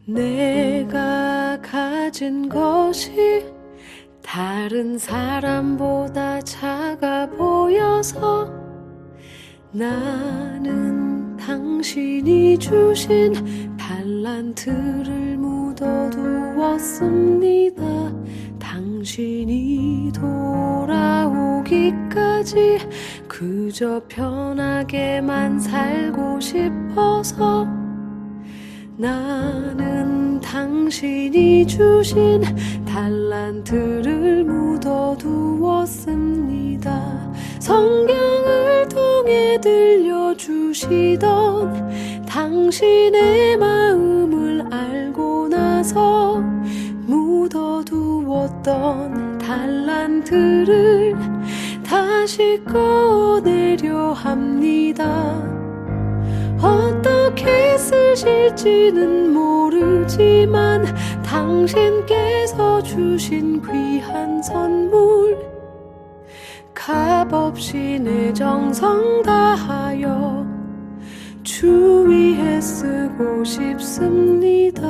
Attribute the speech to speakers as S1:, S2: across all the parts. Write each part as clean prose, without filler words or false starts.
S1: 내가 가진 것이 다른 사람보다 작아 보여서 나는 당신이 주신 달란트를 묻어두었습니다. 당신이 돌아오기까지 그저 편하게만 살고 싶어서 나는 당신이 주신 달란트를 묻어두었습니다. 성경을 통해 들려주시던 당신의 마음을 알고 나서 묻어두었던 달란트를 다시 꺼내려 합니다. 어떻게 쓰실지는 모르지만 당신께서 주신 귀한 선물 값없이 내 정성 다하여 주 위에 쓰고 싶습니다.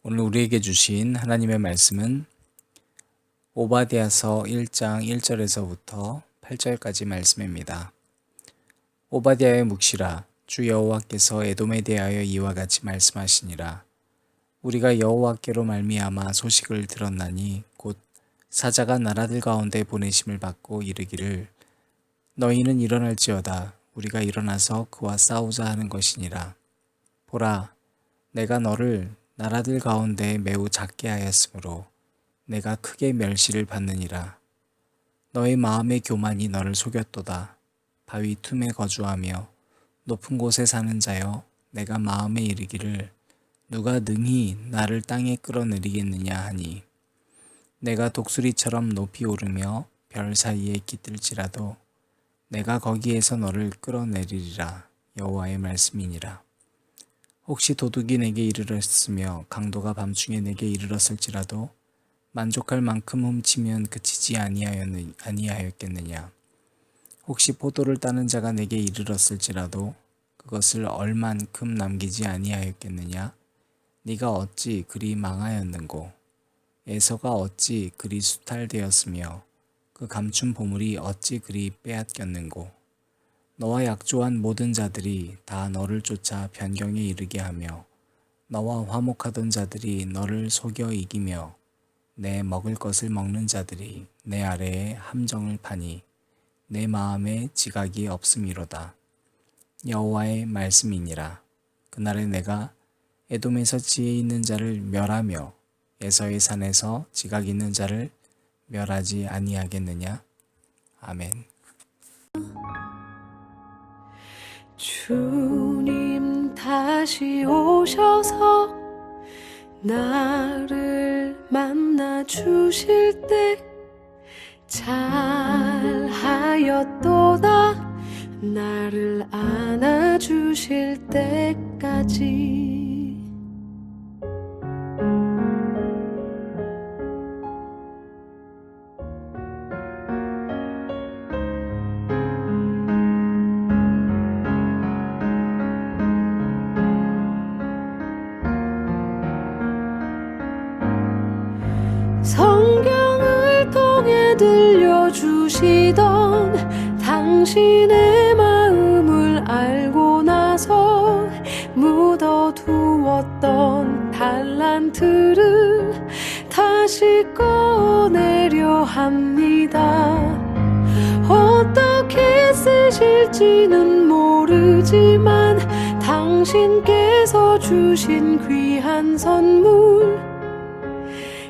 S2: 오늘 우리에게 주신 하나님의 말씀은 오바댜서 1장 1절에서부터 8절까지 말씀입니다. 오바댜의 묵시라. 주 여호와께서 에돔에 대하여 이와 같이 말씀하시니라. 우리가 여호와께로 말미암아 소식을 들었나니 곧 사자가 나라들 가운데 보내심을 받고 이르기를 너희는 일어날지어다. 우리가 일어나서 그와 싸우자 하는 것이니라. 보라, 내가 너를 나라들 가운데 매우 작게 하였으므로 내가 크게 멸시를 받느니라. 너의 마음의 교만이 너를 속였도다. 바위 틈에 거주하며 높은 곳에 사는 자여, 내가 마음에 이르기를 누가 능히 나를 땅에 끌어내리겠느냐 하니 내가 독수리처럼 높이 오르며 별 사이에 깃들지라도 내가 거기에서 너를 끌어내리리라. 여호와의 말씀이니라. 혹시 도둑이 내게 이르렀으며 강도가 밤중에 내게 이르렀을지라도 만족할 만큼 훔치면 그치지 아니하였겠느냐. 혹시 포도를 따는 자가 내게 이르렀을지라도 그것을 얼만큼 남기지 아니하였겠느냐. 네가 어찌 그리 망하였는고. 에서가 어찌 그리 수탈되었으며 그 감춘 보물이 어찌 그리 빼앗겼는고. 너와 약조한 모든 자들이 다 너를 쫓아 변경에 이르게 하며 너와 화목하던 자들이 너를 속여 이기며 내 먹을 것을 먹는 자들이 내 아래에 함정을 파니 내 마음에 지각이 없음이로다. 여호와의 말씀이니라. 그날에 내가 에돔에서 지혜 있는 자를 멸하며 에서의 산에서 지각 있는 자를 멸하지 아니하겠느냐. 아멘.
S1: 주님 다시 오셔서 나를 만나 주실 때 잘하였도다. 나를 안아주실 때까지 성경을 통해 들려주시던 당신의 마음을 알고 나서 묻어두었던 달란트를 다시 꺼내려 합니다. 어떻게 쓰실지는 모르지만 당신께서 주신 귀한 선물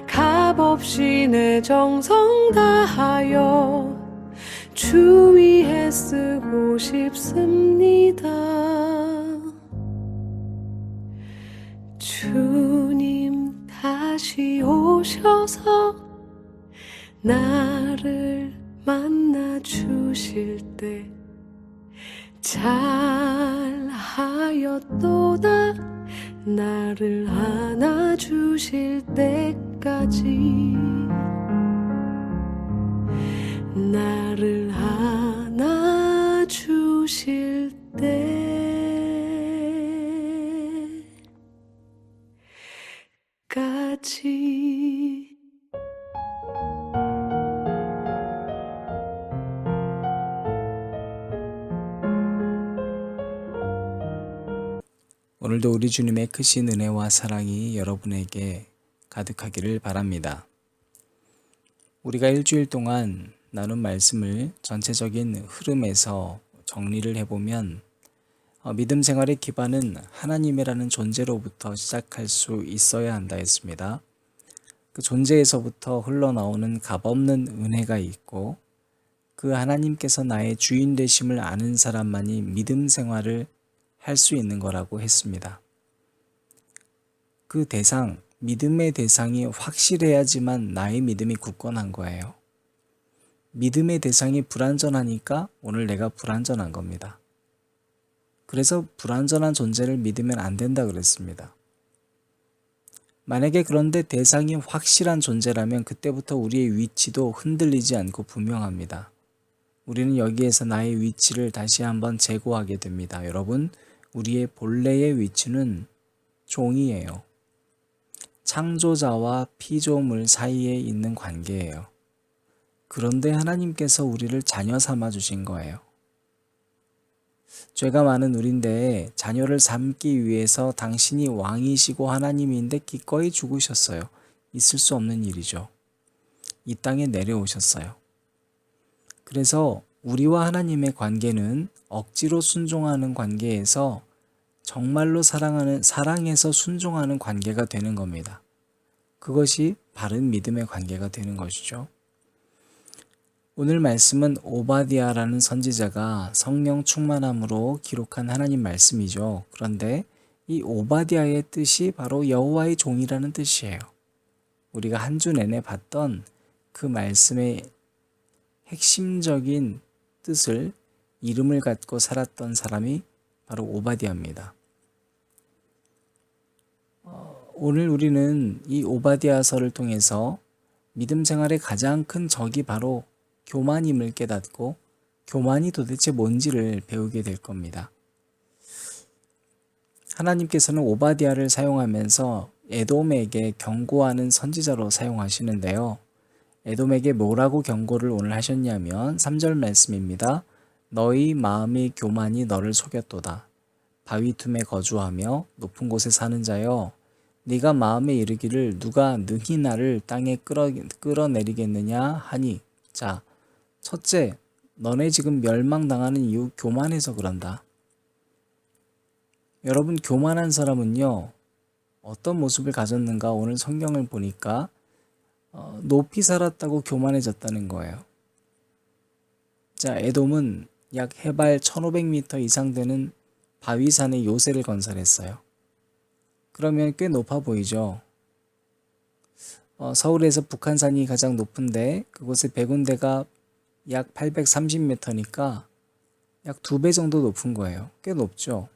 S1: 값없이 내 정성 다하여 주 위에 쓰고 싶습니다. 주님 다시 오셔서 나를 만나 주실 때 잘하였도다. 나를 안아주실 때까지 나를 안아주실 때 때까지
S2: 오늘도 우리 주님의 크신 은혜와 사랑이 여러분에게 가득하기를 바랍니다. 우리가 일주일 동안 나눈 말씀을 전체적인 흐름에서 정리를 해보면 믿음 생활의 기반은 하나님이라는 존재로부터 시작할 수 있어야 한다 했습니다. 그 존재에서부터 흘러나오는 값없는 은혜가 있고 그 하나님께서 나의 주인 되심을 아는 사람만이 믿음 생활을 할 수 있는 거라고 했습니다. 그 대상, 믿음의 대상이 확실해야지만 나의 믿음이 굳건한 거예요. 믿음의 대상이 불완전하니까 오늘 내가 불완전한 겁니다. 그래서 불완전한 존재를 믿으면 안 된다 그랬습니다. 만약에 그런데 대상이 확실한 존재라면 그때부터 우리의 위치도 흔들리지 않고 분명합니다. 우리는 여기에서 나의 위치를 다시 한번 재고하게 됩니다. 여러분, 우리의 본래의 위치는 종이에요. 창조자와 피조물 사이에 있는 관계예요. 그런데 하나님께서 우리를 자녀 삼아 주신 거예요. 죄가 많은 우리인데 자녀를 삼기 위해서 당신이 왕이시고 하나님인데 기꺼이 죽으셨어요. 있을 수 없는 일이죠. 이 땅에 내려오셨어요. 그래서 우리와 하나님의 관계는 억지로 순종하는 관계에서 정말로 사랑해서 순종하는 관계가 되는 겁니다. 그것이 바른 믿음의 관계가 되는 것이죠. 오늘 말씀은 오바댜라는 선지자가 성령 충만함으로 기록한 하나님 말씀이죠. 그런데 이 오바댜의 뜻이 바로 여호와의 종이라는 뜻이에요. 우리가 한 주 내내 봤던 그 말씀의 핵심적인 뜻을 이름을 갖고 살았던 사람이 바로 오바댜입니다. 오늘 우리는 이 오바댜서를 통해서 믿음 생활의 가장 큰 적이 바로 교만임을 깨닫고 교만이 도대체 뭔지를 배우게 될 겁니다. 하나님께서는 오바댜를 사용하면서 에돔에게 경고하는 선지자로 사용하시는데요. 에돔에게 뭐라고 경고를 오늘 하셨냐면 3절 말씀입니다. 너희 마음의 교만이 너를 속였도다. 바위 틈에 거주하며 높은 곳에 사는 자여, 네가 마음에 이르기를 누가 능히 나를 땅에 끌어내리겠느냐 하니, 자, 첫째, 너네 지금 멸망당하는 이유 교만해서 그런다. 여러분, 교만한 사람은요, 어떤 모습을 가졌는가 오늘 성경을 보니까 높이 살았다고 교만해졌다는 거예요. 자, 에돔은 약 해발 1500m 이상 되는 바위산에 요새를 건설했어요. 그러면 꽤 높아 보이죠. 서울에서 북한산이 가장 높은데 그곳의 백운대가 약 830m니까 약 2배 정도 높은 거예요. 꽤 높죠.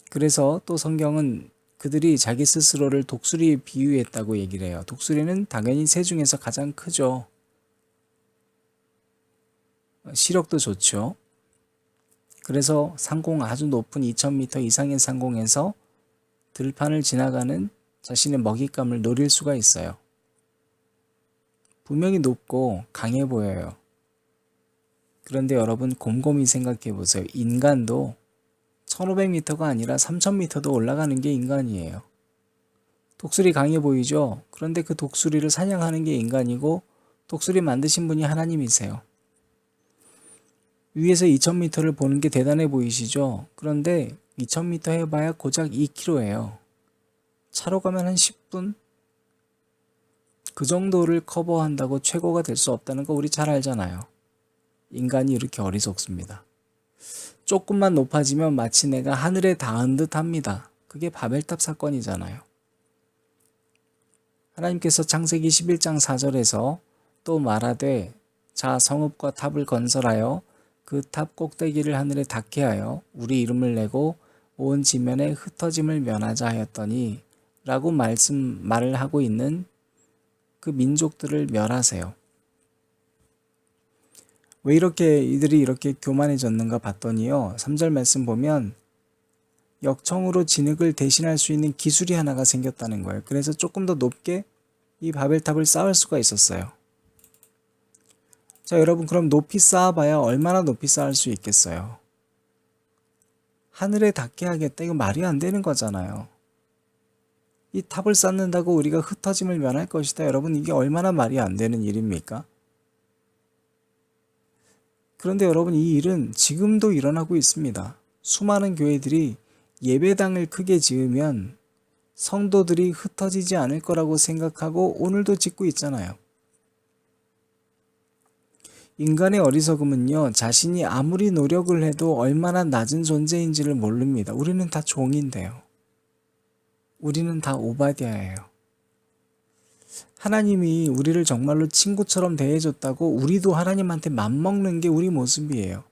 S2: 그래서 또 성경은 그들이 자기 스스로를 독수리에 비유했다고 얘기를 해요. 독수리는 당연히 새 중에서 가장 크죠. 시력도 좋죠. 그래서 상공 아주 높은 2000m 이상의 상공에서 들판을 지나가는 자신의 먹잇감을 노릴 수가 있어요. 분명히 높고 강해 보여요. 그런데 여러분 곰곰이 생각해 보세요. 인간도 1500m가 아니라 3000m도 올라가는 게 인간이에요. 독수리 강해 보이죠? 그런데 그 독수리를 사냥하는 게 인간이고 독수리 만드신 분이 하나님이세요. 위에서 2000m를 보는 게 대단해 보이시죠? 그런데 2000m 해봐야 고작 2km예요. 차로 가면 한 10분? 그 정도를 커버한다고 최고가 될 수 없다는 거 우리 잘 알잖아요. 인간이 이렇게 어리석습니다. 조금만 높아지면 마치 내가 하늘에 닿은 듯 합니다. 그게 바벨탑 사건이잖아요. 하나님께서 창세기 11장 4절에서 또 말하되 자 성읍과 탑을 건설하여 그 탑 꼭대기를 하늘에 닿게 하여 우리 이름을 내고 온 지면에 흩어짐을 면하자 하였더니 라고 말을 하고 있는 그 민족들을 멸하세요. 왜 이들이 이렇게 교만해졌는가 봤더니요. 3절 말씀 보면 역청으로 진흙을 대신할 수 있는 기술이 하나가 생겼다는 거예요. 그래서 조금 더 높게 이 바벨탑을 쌓을 수가 있었어요. 자, 여러분, 그럼 높이 쌓아봐야 얼마나 높이 쌓을 수 있겠어요? 하늘에 닿게 하겠다. 이거 말이 안 되는 거잖아요. 이 탑을 쌓는다고 우리가 흩어짐을 면할 것이다. 여러분, 이게 얼마나 말이 안 되는 일입니까? 그런데 여러분, 이 일은 지금도 일어나고 있습니다. 수많은 교회들이 예배당을 크게 지으면 성도들이 흩어지지 않을 거라고 생각하고 오늘도 짓고 있잖아요. 인간의 어리석음은요, 자신이 아무리 노력을 해도 얼마나 낮은 존재인지를 모릅니다. 우리는 다 종인데요. 우리는 다 오바댜예요. 하나님이 우리를 정말로 친구처럼 대해줬다고 우리도 하나님한테 맘먹는 게 우리 모습이에요.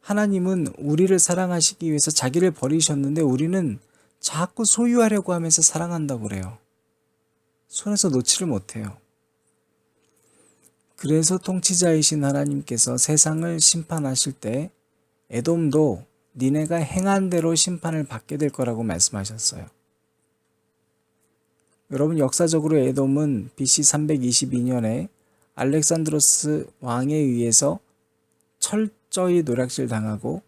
S2: 하나님은 우리를 사랑하시기 위해서 자기를 버리셨는데 우리는 자꾸 소유하려고 하면서 사랑한다고 그래요. 손에서 놓지를 못해요. 그래서 통치자이신 하나님께서 세상을 심판하실 때 에돔도 니네가 행한 대로 심판을 받게 될 거라고 말씀하셨어요. 여러분, 역사적으로 에돔은 BC 322년에 알렉산드로스 왕에 의해서 철저히 노략질 당하고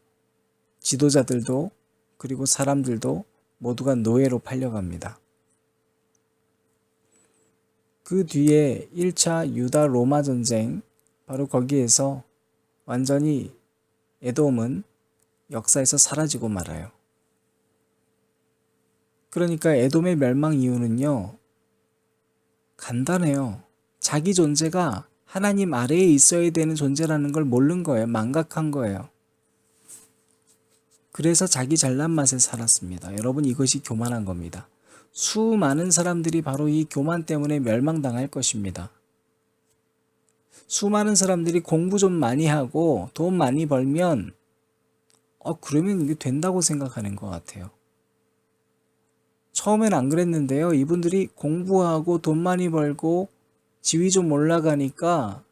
S2: 지도자들도 그리고 사람들도 모두가 노예로 팔려갑니다. 그 뒤에 1차 유다 로마 전쟁, 바로 거기에서 완전히 에돔은 역사에서 사라지고 말아요. 그러니까 에돔의 멸망 이유는요, 간단해요. 자기 존재가 하나님 아래에 있어야 되는 존재라는 걸 모른 거예요. 망각한 거예요. 그래서 자기 잘난 맛에 살았습니다. 여러분, 이것이 교만한 겁니다. 수많은 사람들이 바로 이 교만 때문에 멸망당할 것입니다. 수많은 사람들이 공부 좀 많이 하고 돈 많이 벌면 그러면 이게 된다고 생각하는 것 같아요. 처음엔 안 그랬는데요. 이분들이 공부하고 돈 많이 벌고 지위 좀 올라가니까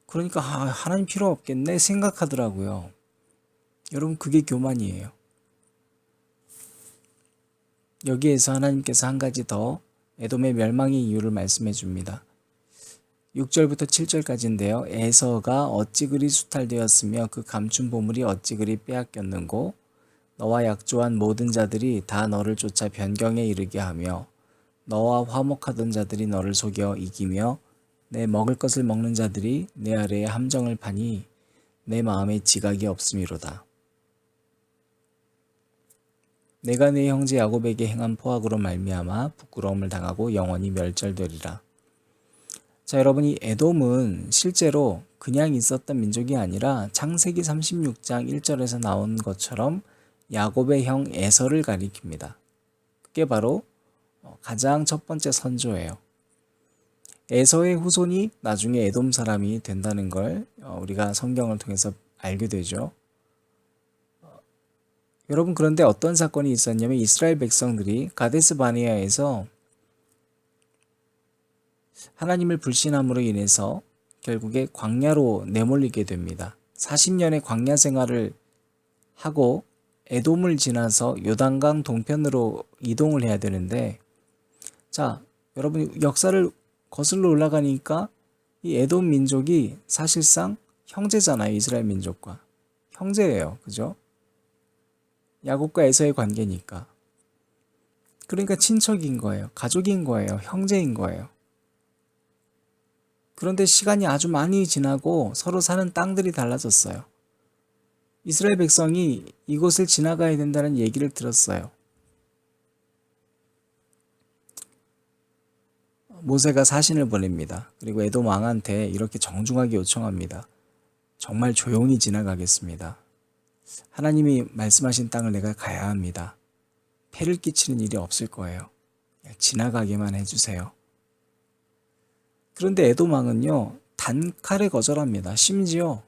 S2: 그러니까 하나님 필요 없겠네 생각하더라고요. 여러분, 그게 교만이에요. 여기에서 하나님께서 한 가지 더 에돔의 멸망의 이유를 말씀해 줍니다. 6절부터 7절까지인데요. 에서가 어찌 그리 수탈되었으며 그 감춘 보물이 어찌 그리 빼앗겼는고 너와 약조한 모든 자들이 다 너를 쫓아 변경에 이르게 하며 너와 화목하던 자들이 너를 속여 이기며 내 먹을 것을 먹는 자들이 내 아래에 함정을 파니 내 마음에 지각이 없음이로다. 내가 내 형제 야곱에게 행한 포악으로 말미암아 부끄러움을 당하고 영원히 멸절되리라. 자, 여러분, 이 에돔은 실제로 그냥 있었던 민족이 아니라 창세기 36장 1절에서 나온 것처럼 야곱의 형 에서를 가리킵니다. 그게 바로 가장 첫 번째 선조예요. 에서의 후손이 나중에 에돔 사람이 된다는 걸 우리가 성경을 통해서 알게 되죠. 여러분, 그런데 어떤 사건이 있었냐면 이스라엘 백성들이 가데스 바네아에서 하나님을 불신함으로 인해서 결국에 광야로 내몰리게 됩니다. 40년의 광야 생활을 하고 에돔을 지나서 요단강 동편으로 이동을 해야 되는데, 자, 여러분, 역사를 거슬러 올라가니까 이 에돔 민족이 사실상 형제잖아요. 이스라엘 민족과 형제예요. 그죠? 야곱과 에서의 관계니까. 그러니까 친척인 거예요. 가족인 거예요. 형제인 거예요. 그런데 시간이 아주 많이 지나고 서로 사는 땅들이 달라졌어요. 이스라엘 백성이 이곳을 지나가야 된다는 얘기를 들었어요. 모세가 사신을 보냅니다. 그리고 에돔 왕한테 이렇게 정중하게 요청합니다. 정말 조용히 지나가겠습니다. 하나님이 말씀하신 땅을 내가 가야 합니다. 폐를 끼치는 일이 없을 거예요. 지나가게만 해주세요. 그런데 에돔 왕은요, 단칼에 거절합니다. 심지어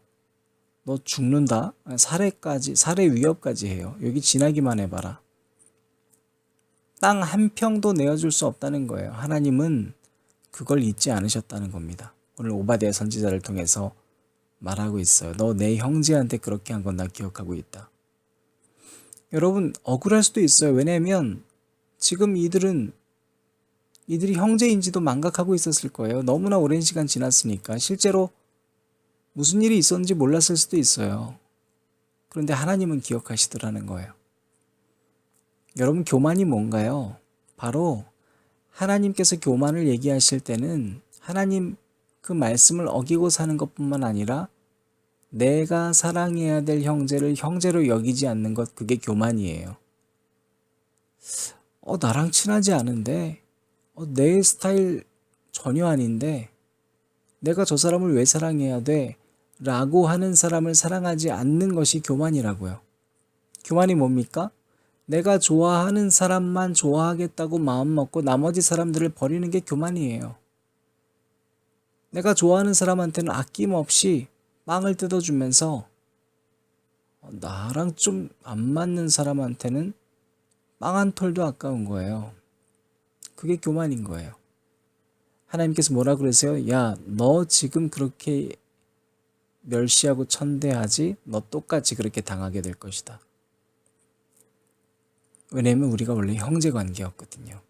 S2: 너 죽는다? 살해 위협까지 해요. 여기 지나기만 해봐라. 땅 한 평도 내어줄 수 없다는 거예요. 하나님은 그걸 잊지 않으셨다는 겁니다. 오늘 오바댜 선지자를 통해서 말하고 있어요. 너 내 형제한테 그렇게 한 건 나 기억하고 있다. 여러분 억울할 수도 있어요. 왜냐하면 지금 이들이 형제인지도 망각하고 있었을 거예요. 너무나 오랜 시간 지났으니까 실제로 무슨 일이 있었는지 몰랐을 수도 있어요. 그런데 하나님은 기억하시더라는 거예요. 여러분 교만이 뭔가요? 바로 하나님께서 교만을 얘기하실 때는 하나님 그 말씀을 어기고 사는 것뿐만 아니라 내가 사랑해야 될 형제를 형제로 여기지 않는 것, 그게 교만이에요. 나랑 친하지 않은데, 내 스타일 전혀 아닌데 내가 저 사람을 왜 사랑해야 돼? 라고 하는 사람을 사랑하지 않는 것이 교만이라고요. 교만이 뭡니까? 내가 좋아하는 사람만 좋아하겠다고 마음먹고 나머지 사람들을 버리는 게 교만이에요. 내가 좋아하는 사람한테는 아낌없이 빵을 뜯어주면서 나랑 좀 안 맞는 사람한테는 빵 한 톨도 아까운 거예요. 그게 교만인 거예요. 하나님께서 뭐라 그러세요? 야, 너 지금 그렇게 멸시하고 천대하지? 너 똑같이 그렇게 당하게 될 것이다. 왜냐면 우리가 원래 형제 관계였거든요.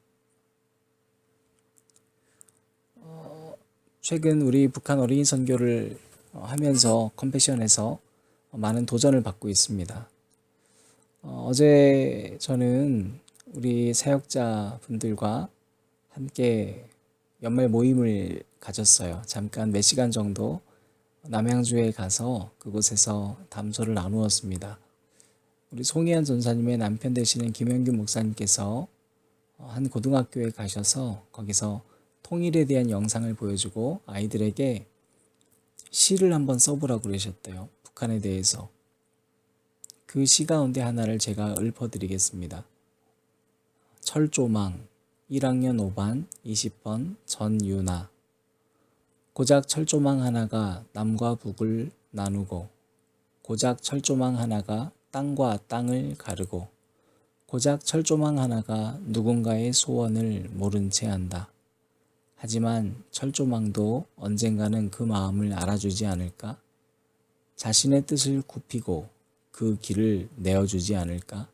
S2: 최근 우리 북한 어린이 선교를 하면서 컴패션에서 많은 도전을 받고 있습니다. 어제 저는 우리 사역자 분들과 함께 연말 모임을 가졌어요. 잠깐 몇 시간 정도 남양주에 가서 그곳에서 담소를 나누었습니다. 우리 송희한 전사님의 남편 되시는 김영규 목사님께서 한 고등학교에 가셔서 거기서 통일에 대한 영상을 보여주고 아이들에게 시를 한번 써보라고 그러셨대요. 북한에 대해서. 그 시 가운데 하나를 제가 읊어드리겠습니다. 철조망 1학년 5반 20번 전유나. 고작 철조망 하나가 남과 북을 나누고, 고작 철조망 하나가 땅과 땅을 가르고, 고작 철조망 하나가 누군가의 소원을 모른 채 한다. 하지만 철조망도 언젠가는 그 마음을 알아주지 않을까? 자신의 뜻을 굽히고 그 길을 내어주지 않을까?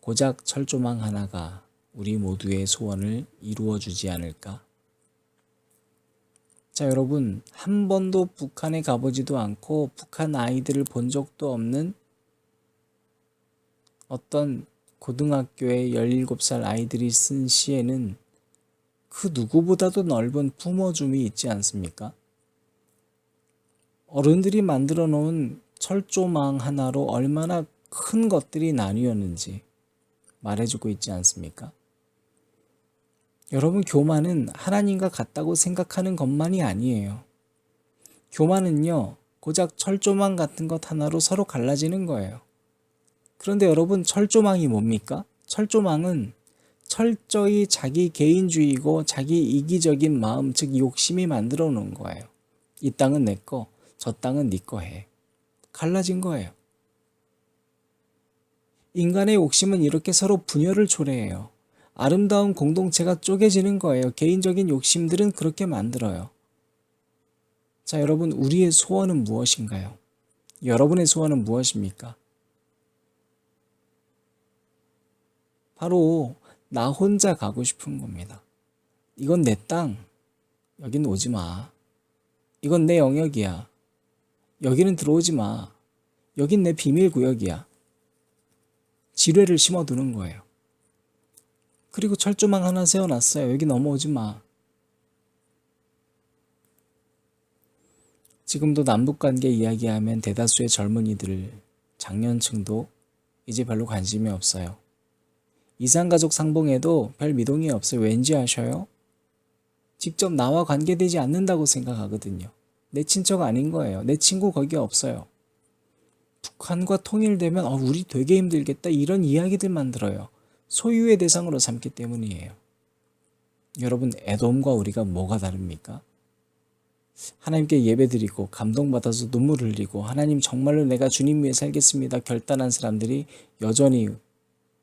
S2: 고작 철조망 하나가 우리 모두의 소원을 이루어주지 않을까? 자, 여러분, 한 번도 북한에 가보지도 않고 북한 아이들을 본 적도 없는 어떤 고등학교의 17살 아이들이 쓴 시에는 그 누구보다도 넓은 품어줌이 있지 않습니까? 어른들이 만들어 놓은 철조망 하나로 얼마나 큰 것들이 나뉘었는지 말해주고 있지 않습니까? 여러분, 교만은 하나님과 같다고 생각하는 것만이 아니에요. 교만은요, 고작 철조망 같은 것 하나로 서로 갈라지는 거예요. 그런데 여러분, 철조망이 뭡니까? 철조망은 철저히 자기 개인주의고 자기 이기적인 마음, 즉 욕심이 만들어 놓은 거예요. 이 땅은 내 거, 저 땅은 네 거 해. 갈라진 거예요. 인간의 욕심은 이렇게 서로 분열을 초래해요. 아름다운 공동체가 쪼개지는 거예요. 개인적인 욕심들은 그렇게 만들어요. 자, 여러분, 우리의 소원은 무엇인가요? 여러분의 소원은 무엇입니까? 바로 나 혼자 가고 싶은 겁니다. 이건 내 땅. 여긴 오지 마. 이건 내 영역이야. 여기는 들어오지 마. 여긴 내 비밀 구역이야. 지뢰를 심어두는 거예요. 그리고 철조망 하나 세워놨어요. 여기 넘어오지 마. 지금도 남북관계 이야기하면 대다수의 젊은이들, 장년층도 이제 별로 관심이 없어요. 이산가족 상봉에도 별 미동이 없어요. 왠지 아셔요? 직접 나와 관계되지 않는다고 생각하거든요. 내 친척 아닌 거예요. 내 친구 거기 없어요. 북한과 통일되면 우리 되게 힘들겠다, 이런 이야기들만 들어요. 소유의 대상으로 삼기 때문이에요. 여러분, 에돔과 우리가 뭐가 다릅니까? 하나님께 예배드리고 감동받아서 눈물 흘리고 하나님 정말로 내가 주님 위해 살겠습니다 결단한 사람들이 여전히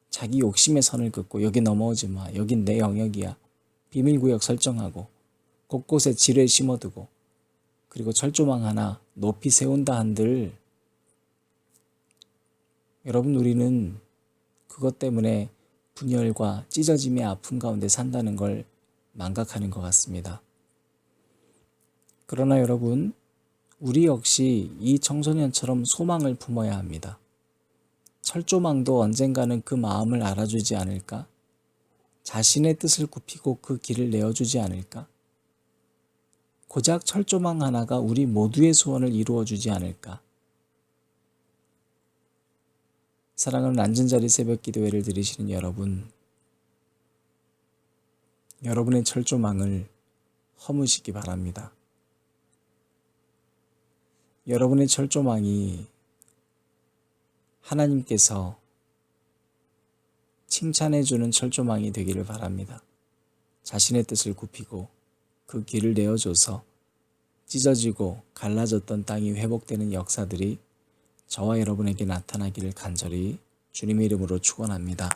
S2: 자기 욕심의 선을 긋고 여기 넘어오지 마, 여긴 내 영역이야, 비밀구역 설정하고 곳곳에 지뢰 심어두고 그리고 철조망 하나 높이 세운다 한들 여러분 우리는 그것 때문에 분열과 찢어짐의 아픔 가운데 산다는 걸 망각하는 것 같습니다. 그러나 여러분, 우리 역시 이 청소년처럼 소망을 품어야 합니다. 철조망도 언젠가는 그 마음을 알아주지 않을까? 자신의 뜻을 굽히고 그 길을 내어주지 않을까? 고작 철조망 하나가 우리 모두의 소원을 이루어주지 않을까? 사랑하는 앉은 자리 새벽 기도회를 들으시는 여러분, 여러분의 철조망을 허무시기 바랍니다. 여러분의 철조망이 하나님께서 칭찬해주는 철조망이 되기를 바랍니다. 자신의 뜻을 굽히고 그 길을 내어줘서 찢어지고 갈라졌던 땅이 회복되는 역사들이 저와 여러분에게 나타나기를 간절히 주님의 이름으로 축원합니다.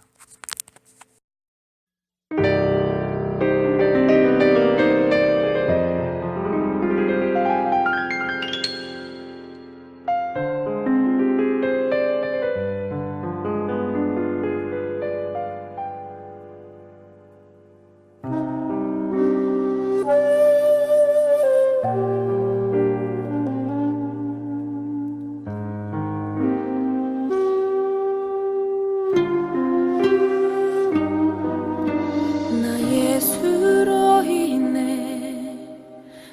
S1: 나 예수로 인해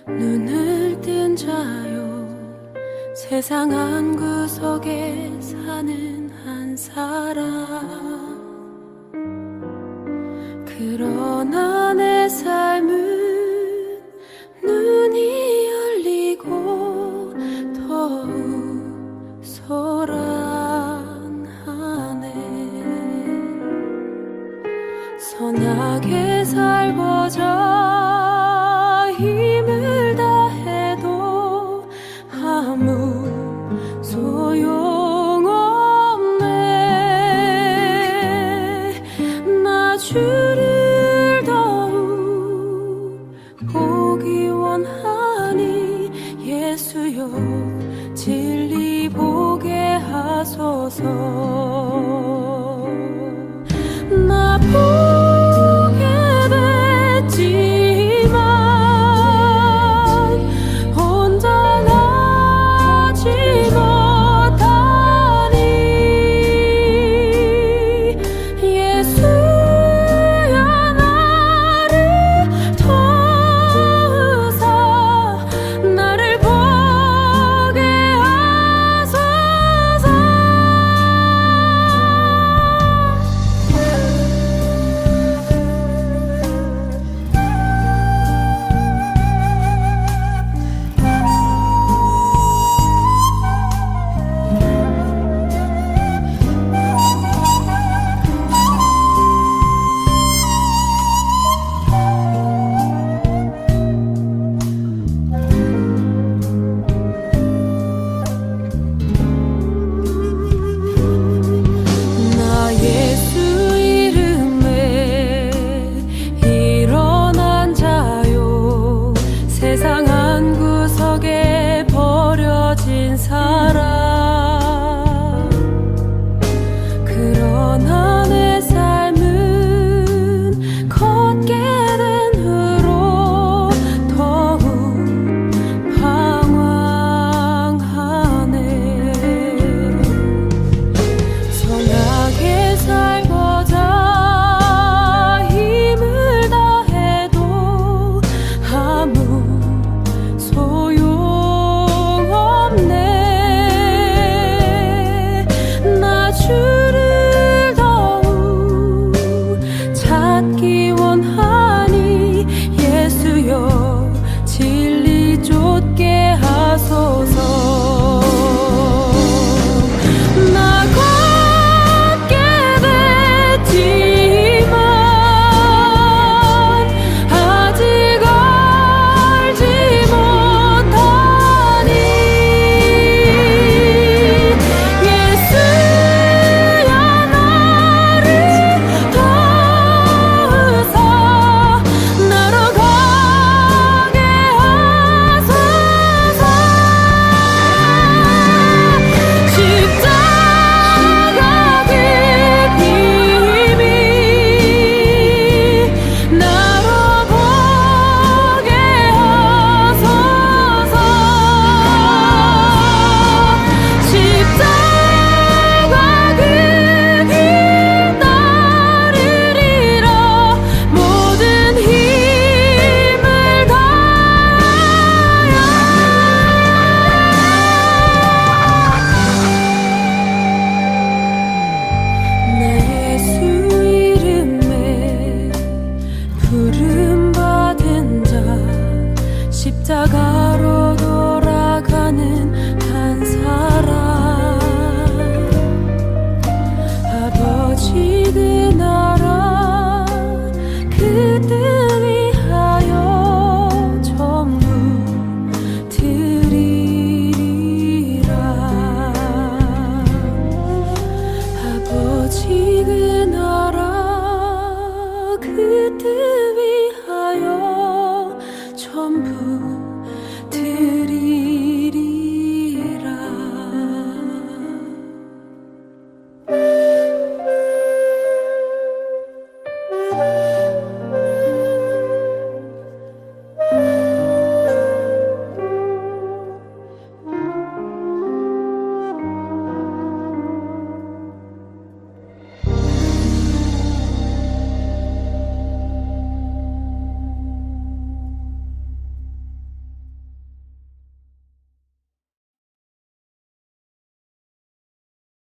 S1: 눈을 뜬 자요, 세상 한 구석에 사는 한 사람. 그러나 내 삶은 눈이 열리고 더욱 소란하네. 선하게 살고자 힘을 다해도 아무 소용없네. 나 주를 더욱 보기 원하니 예수여 진리 보게 하소서.